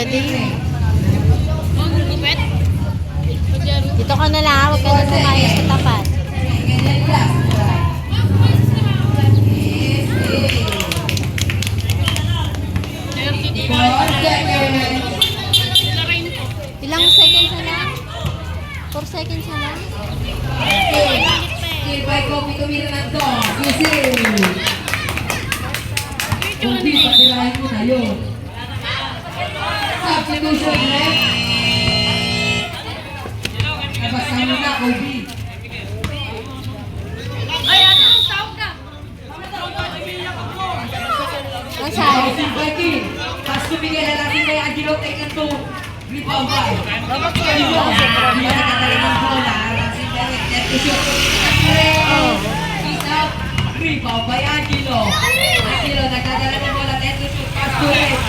din. Dito ka na lang, huwag ka na kumain sa tapat. Ilang seconds na lang? 4 seconds na lang? By Kopi Kumiranto, Susi. Kung di, pagkirahin mo na yun. Substitution, eh? Nabasahin mo na, Kobe. Nasaan? Pas tumigil na natin kay Angelo, take and two. Rebound by. Hindi na nakataling ang bola. Rebound by Angelo. Angelo, nagdadala ng bola. Take and two. Pass to it.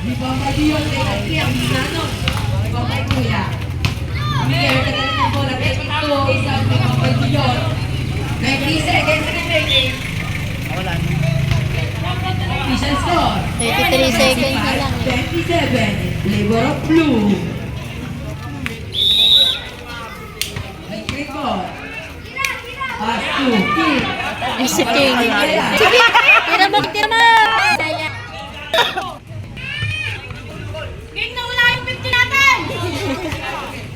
Rebound by Dion. Take and three. Ang Milano. Rebound by Kuya. Miguel, nagdadala ng bola. Take and two. Isang rebound by Dion. 90 seconds remaining. Official score. 33 seconds na lang. 27. Labor of Blue. Great ball. Pass to King. Ay, si King. Sige, tira mo, tira mo. King, nawala yung 50 natin!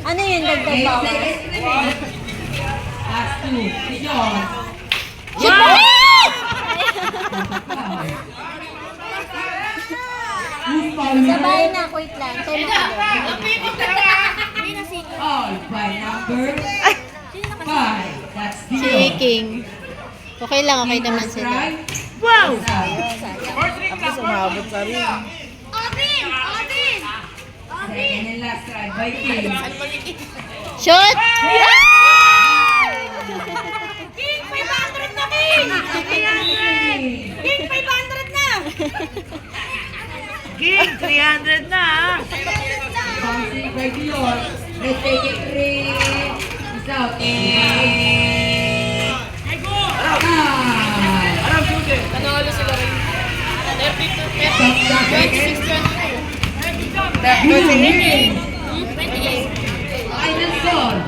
Ano yun, dagdag 8 ba? seconds remaining. Pass to Dion. Shoot! Sabay na, wait lang. Tayo mo All by number 5. That's Si Dion. King. Okay lang, okay naman sila. Wow! Tapos umabot sa rin. Odin! Odin! Second and last try by King. Shoot! King, 500 na, King! King, 500 na! King, 300 na. Bouncing by Dion. Let's take it 3. Is out. Nanalo sila rin. 26-22. 28. Final score.